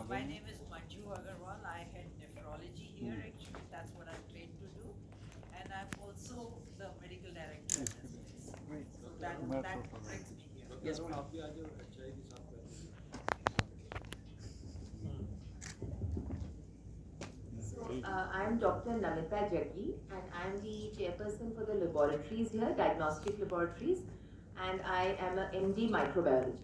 My name is Manju Agarwal. I head nephrology here actually. That's what I'm trained to do. And I'm also the medical director at this place. So that brings me here. Yes, I'm Dr. Namita Jaggi, and I'm the chairperson for the laboratories here, diagnostic laboratories, and I am a MD microbiology.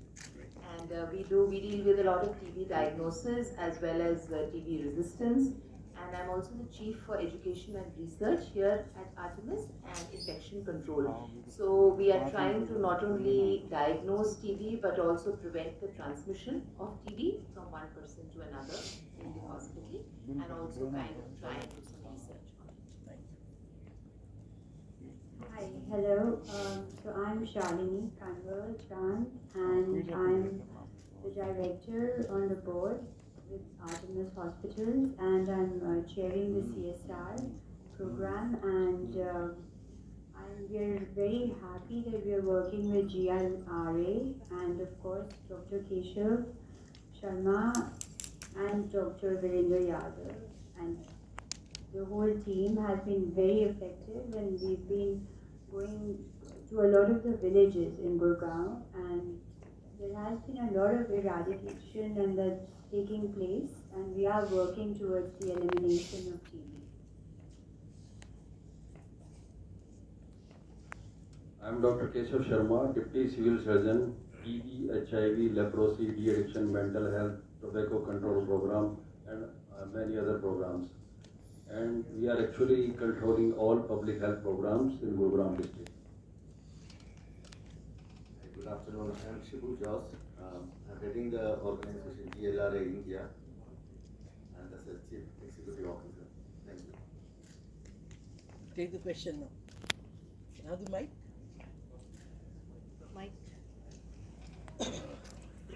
And we deal with a lot of TB diagnosis as well as TB resistance. And I'm also the chief for education and research here at Artemis and infection control. So we are trying to not only diagnose TB but also prevent the transmission of TB from one person to another in the hospital, and also kind of try and do some research on it. Hi, hello. So I'm Shalini Kanwal Chand, and I'm the director on the board with Artemis Hospitals, and I'm chairing the CSR program. And we're very happy that we're working with GRRA and of course Dr. Keshav Sharma and Dr. Virendra Yadav, and the whole team has been very effective, and we've been going to a lot of the villages in Gurgaon, and there has been a lot of eradication and that's taking place, and we are working towards the elimination of TB. I'm Dr. Keshav Sharma, Deputy Civil Surgeon, TB, HIV, leprosy, de-addiction, mental health, tobacco control program, and many other programs. And we are actually controlling all public health programs in Gurugram district. Good afternoon. I am Shibu Jos. I'm heading the organization GLRA India and as a Chief Executive Officer. Thank you. take the question now. Now the mic. Mike.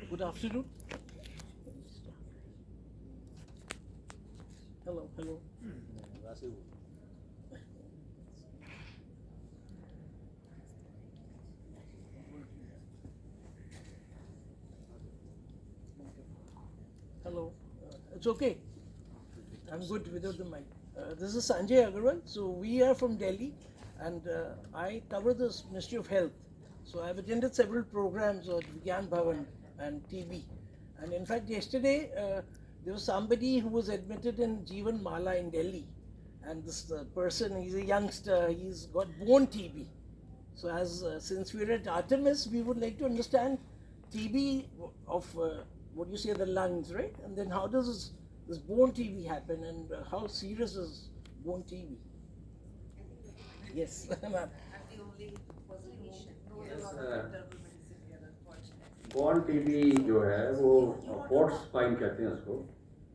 Good afternoon. Hello, hello. Hello. It's okay. I'm good without the mic. This is Sanjay Agarwal. So we are from Delhi, and I cover the Ministry of Health. So I've attended several programs of Gyan Bhavan and TB. And in fact, yesterday there was somebody who was admitted in Jeevan Mala in Delhi. And this person, he's a youngster, he's got bone TB. So as since we're at Artemis, we would like to understand TB of what you say, the lungs, right? And then how does this bone TB happen, and how serious is bone TB? Yes, ma'am. I'm the only person who knows Yes, a lot of internal medicine here, unfortunately. Bon TB जो है वो pot spine कहते हैं उसको,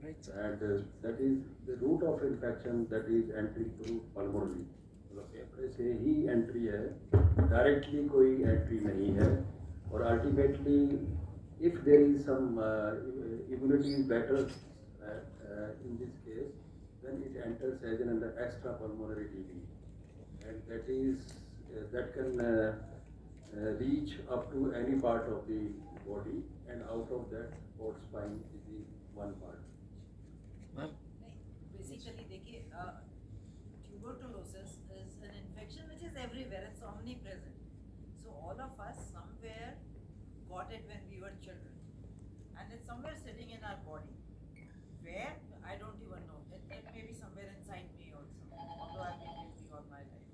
Right, sir. and that is the route of infection that is entry through pulmonary. मतलब फेफड़े से ही entry है, डायरेक्टली कोई एंट्री नहीं है, और ultimately if there is some immunity is better in this case, then it enters as an extra pulmonary TB, and that is that can reach up to any part of the body, and out of that port spine is the one part. Ma'am. Basically, देखिए, tuberculosis is an infection which is everywhere. It's omnipresent. So all of us somewhere got it when we were children, and it's somewhere sitting in our body. Where? I don't even know. It may be somewhere inside me also, although I've been healthy all my life.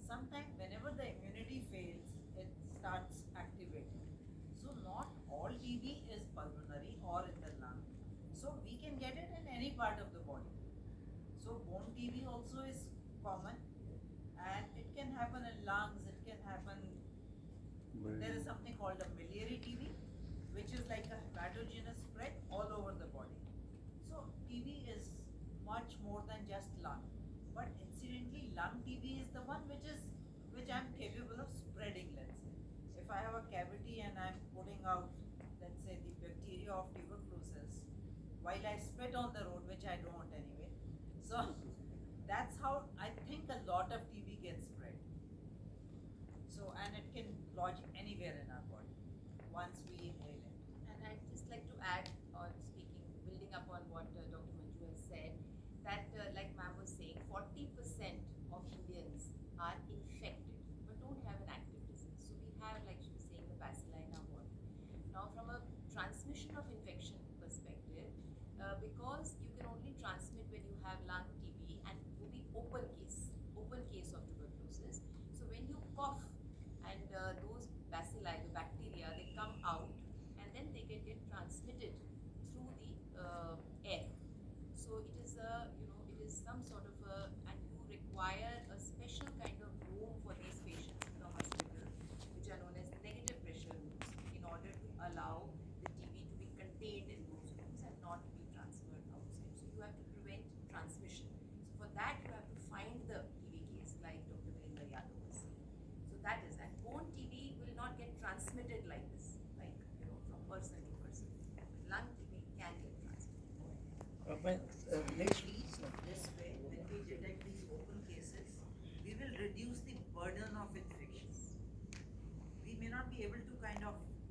Sometimes whenever the immunity fails, it starts activating. So not all TB is pulmonary or in the lung. So we can get it in any part of the body. So bone TB also is common, and it can happen in lungs, it can happen. There is something called a miliary TB, which is like a hepatogenous spread all over the body. So TB is much more than just lung. But incidentally, lung TB is the one which I'm capable of spreading, let's say. If I have a cavity and I'm putting out, let's say, the bacteria of tuberculosis, while I spit on the road, which I don't anyway. So that's how I think a lot of TB gets spread. So, and it can lodge anywhere in our body once we inhale it. And I'd just like to add on speaking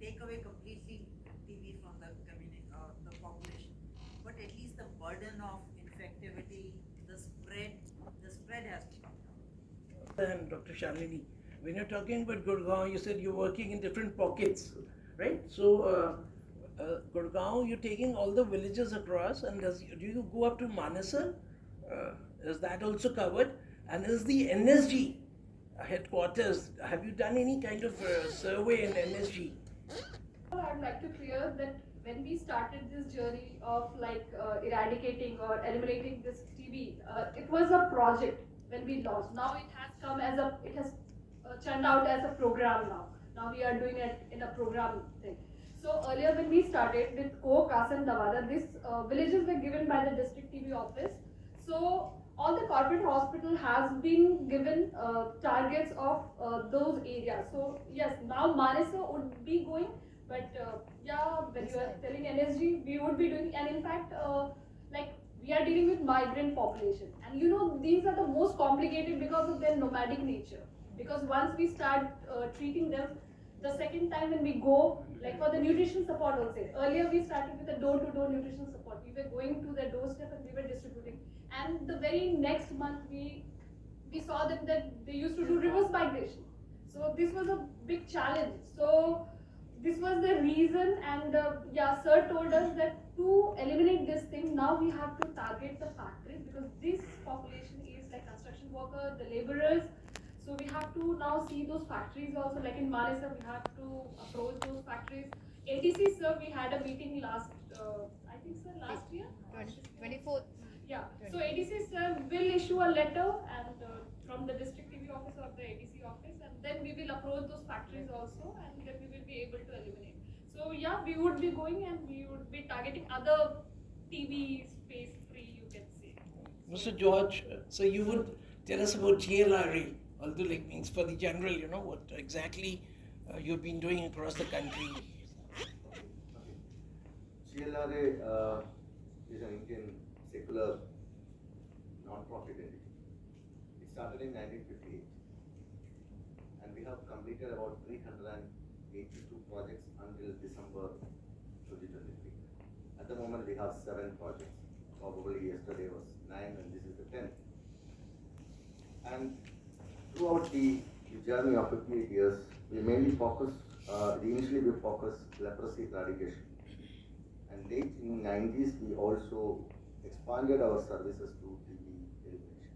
take away completely TB from the community, the population, but at least the burden of infectivity, the spread has to come down. And Dr. Shalini, when you're talking about Gurgaon, you said you're working in different pockets, right? So, Gurgaon, you're taking all the villages across, and do you go up to Manesar? Is that also covered? And is the NSG headquarters, have you done any kind of survey in NSG? I'd like to clear that when we started this journey of eradicating or eliminating this TB, it was a project when we launched. Now it has come as it has turned out as a program now. Now we are doing it in a program thing. So earlier when we started with Ko, Kas and Nawada, these villages were given by the district TB office. So all the corporate hospital has been given targets of those areas. So yes, now Manesar would be going, but when you are telling NSG, we would be doing, and in fact, we are dealing with migrant population, and these are the most complicated because of their nomadic nature. Because once we start treating them, the second time when we go, like for the nutrition support also, earlier we started with a door-to-door nutrition support. We were going to their doorstep and we were distributing. And the very next month we saw them that they used to do reverse migration. So this was a big challenge. So this was the reason, and sir told us that to eliminate this thing, now we have to target the factories, because this population is like construction workers, the laborers. So we have to now see those factories also, like in Manesar, we have to approach those factories. ADC, sir, we had a meeting last year? 24th. Yeah, so ADC, sir, will issue a letter and from the district TV office or the ADC office, and then we will approach those factories also, and then we will be able to eliminate. So yeah, we would be going and we would be targeting other TV space free, you can say. Mr. George, so you would tell us about GLRA, although means for the general, what exactly you've been doing across the country. GLRA is an Indian secular non-profit entity. It started in 1958, and we have completed about 382 projects until December 2023. At the moment, we have 7 projects. Probably yesterday was 9, and this is the 10th. And throughout the journey of 58 years, we mainly focus. Initially, we focused leprosy eradication, and late in the 90s, we also expanded our services to TB elimination.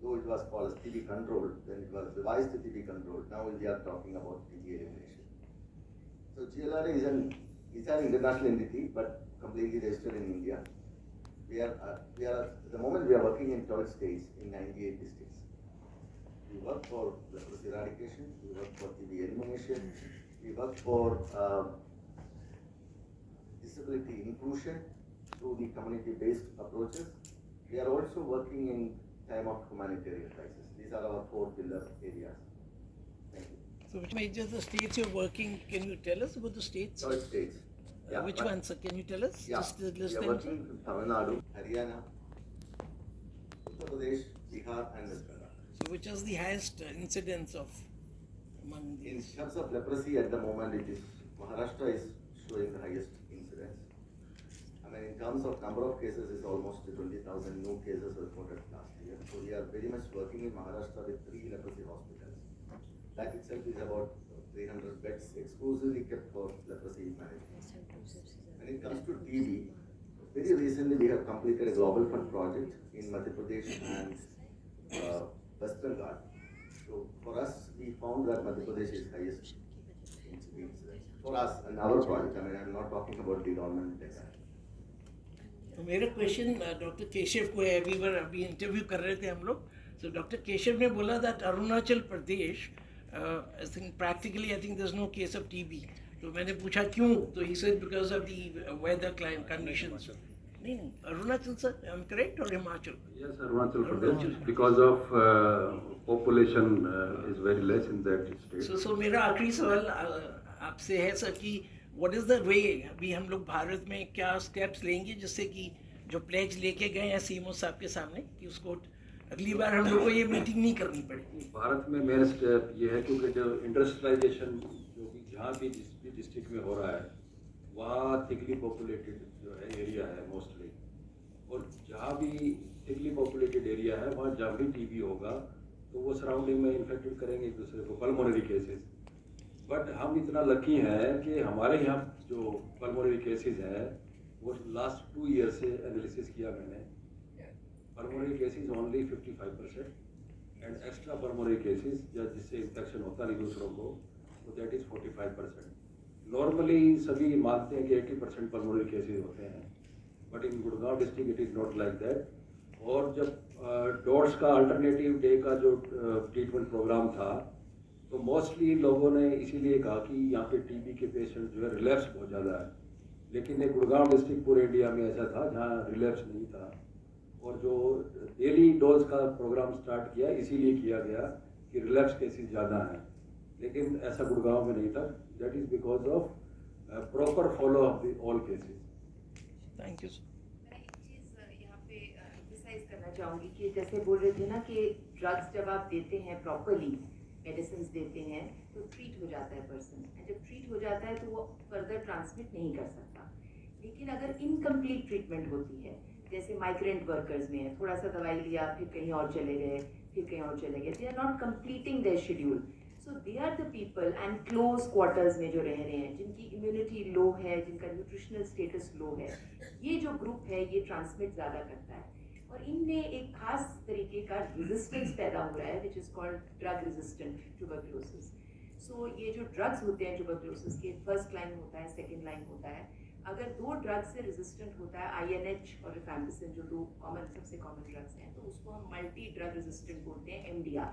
Though it was called as TB control, then it was revised to TB control. Now we are talking about TB elimination. So GLRA is an international entity, but completely registered in India. We are at the moment we are working in 12 states in 98 districts. We work for leprosy eradication. We work for TB elimination. We work for disability inclusion through the community-based approaches. We are also working in time of humanitarian crisis. These are our 4 pillar areas. Thank you. So which major the states you're working, can you tell us about the states? 12 states. Which ones, sir? Can you tell us? Yeah, Just list we are them. working in Tamil Nadu, Haryana, Uttar Pradesh, Bihar and West Bengal. So which is the highest incidence of among In these? terms of leprosy at the moment, it is Maharashtra is showing the highest incidence. I mean, in terms of number of cases, it's almost 20,000 new cases reported last year. So we are very much working in Maharashtra with 3 leprosy hospitals. That itself is about 300 beds exclusively kept for leprosy management. When it comes to TB, very recently we have completed a global fund project in Madhya Pradesh and West Bengal. So for us, we found that Madhya Pradesh is highest in TB incidence. For us and our project, I mean, I'm not talking about the government data. तो मेरा question doctor Keshav को है, अभी interview कर रहे थे हम लोग. So डॉक्टर केशव ने बोला that Arunachal Pradesh, I think practically I think there's no case of TB. तो मैंने पूछा क्यों, तो he said because of the weather conditions. नहीं, Arunachal sir, I'm correct, or Himachal? Yes, Arunachal Pradesh, because of population is very less in that state. So मेरा आखिरी सवाल आपसे है सर कि what is the way, अभी हम लोग भारत में क्या steps लेंगे जिससे कि जो pledge लेके गए हैं सीएमओ साहब के सामने कि उसको अगली बार हम लोग को ये मीटिंग नहीं करनी पड़े. भारत में मेन स्टेप ये है क्योंकि जो इंडस्ट्रियलाइजेशन जो भी जहाँ भी जिस भी जिस डिस्ट्रिक्ट में हो रहा है वहाँ थिकली पॉपुलेटेड जो है एरिया है मोस्टली, और जहाँ भी थिकली पॉपुलेटेड एरिया है वहाँ जब भी टीबी होगा तो वो सराउंडिंग में इन्फेक्टेड करेंगे एक दूसरे को, पल्मोनरी केसेस। बट हम इतना लकी हैं कि हमारे यहाँ जो पल्मोनरी केसेस हैं वो लास्ट 2 ईयर से एनालिसिस किया मैंने, pulmonary cases only 55% and extra pulmonary cases या जिससे इन्फेक्शन होता नहीं दूसरों को तो दैट इज़ 45%। नॉर्मली सभी मानते हैं कि 80% पल्मोनरी केसेस होते हैं, but in Gurgaon district it is not like that. और जब डॉट्स का अल्टरनेटिव डे का जो ट्रीटमेंट प्रोग्राम था तो मोस्टली लोगों ने इसीलिए कहा कि यहाँ पे टीबी के पेशेंट जो है रिलैप्स बहुत ज़्यादा है, लेकिन एक गुड़गांव डिस्ट्रिक्ट पूरे इंडिया में ऐसा था जहाँ रिलैप्स नहीं था। और जो डेली डोज का प्रोग्राम स्टार्ट किया इसीलिए किया गया कि रिलैप्स केसेस ज़्यादा हैं, लेकिन ऐसा गुड़गांव में नहीं था। That is because of proper follow of the all cases. Thank you sir. मैं एक चीज़ यहाँ पे एम्फसाइज करना चाहूँगी कि जैसे बोल रहे थे ना कि ड्रग्स जब आप देते हैं प्रॉपरली, मेडिसिन देते हैं तो ट्रीट हो जाता है पर्सन, एंड जब ट्रीट हो जाता है तो वो फर्दर ट्रांसमिट नहीं कर सकता। लेकिन अगर इनकम्प्लीट ट्रीटमेंट होती है, जैसे माइग्रेंट वर्कर्स में है, थोड़ा सा दवाई लिया फिर कहीं और चले गए, फिर कहीं और चले गए, they are not completing their schedule. So they are the people and close quarters में जो रह रहे हैं, जिनकी इम्यूनिटी लो है, जिनका न्यूट्रिशनल स्टेटस लो है, ये जो ग्रुप है ये ट्रांसमिट ज़्यादा करता है और इनमें एक खास तरीके का रेजिस्टेंस पैदा हो रहा है which is called drug resistant tuberculosis. So ये जो ड्रग्स होते हैं ट्यूबरक्लोसिस के, फर्स्ट लाइन होता है, सेकेंड लाइन होता है। अगर 2 ड्रग से रेजिस्टेंट होता है, INH और रिफैम्पिसिन जो 2 सबसे कॉमन ड्रग्स हैं, तो उसको हम मल्टी ड्रग रेजिस्टेंट बोलते हैं, MDR।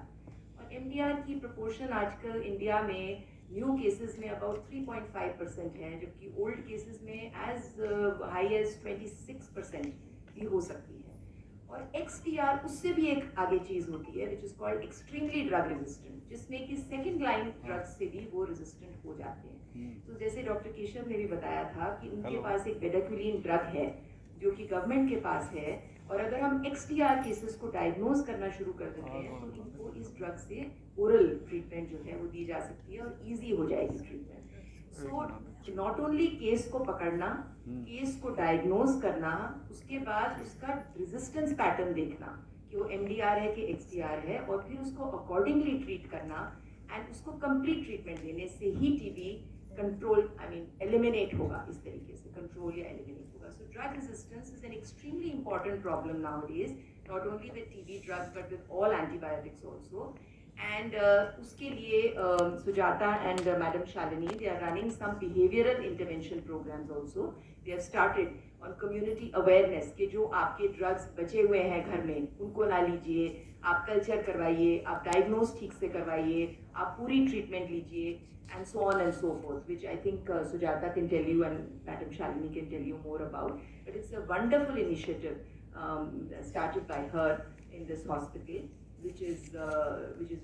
और MDR की प्रपोर्शन आजकल इंडिया में न्यू केसेस में अबाउट 3.5% है, जबकि ओल्ड केसेस में एज हाई एज 26% भी हो सकती है। और XDR उससे भी एक आगे चीज़ होती है which is called extremely drug resistant, जिसमें कि सेकेंड लाइन ड्रग्स से भी वो रेजिस्टेंट हो जाते हैं। तो जैसे डॉक्टर केशव ने भी बताया था कि उनके पास एक बेडाक्विलीन ड्रग है जो कि गवर्नमेंट के पास है, और अगर हम XDR केसेस को डायग्नोज करना शुरू कर देते हैं तो इनको इस ड्रग से ओरल ट्रीटमेंट जो है वो दी जा सकती है और ईजी हो जाएगी treatment. So not only case को पकड़ना, केस को डायग्नोज करना, उसके बाद उसका रेजिस्टेंस पैटर्न देखना कि वो MDR है कि XDR है, और फिर उसको अकॉर्डिंगली ट्रीट करना एंड उसको कंप्लीट ट्रीटमेंट देने से ही टीबी कंट्रोल, एलिमिनेट होगा, इस तरीके से कंट्रोल या एलिमिनेट होगा। So drug resistance is an extremely important problem nowadays, not only with TB drugs but with all antibiotics also. And उसके लिए Sujata and madam Shalini, they are running some behavioural intervention programmes also. They have started on community awareness कि जो आपके drugs बचे हुए हैं घर में उनको ना लीजिए, आप कल्चर करवाइए, आप डायग्नोज ठीक से करवाइए, आप पूरी ट्रीटमेंट लीजिए, and so on and so forth, which I think Sujata can tell you and Madam Shalini can tell you more about. But it's a wonderful initiative started by her in this hospital, which is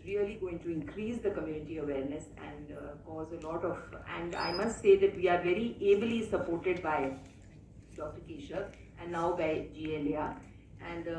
really going to increase the community awareness and cause a lot of. And I must say that we are very ably supported by Dr. Keshav and now by GLA and.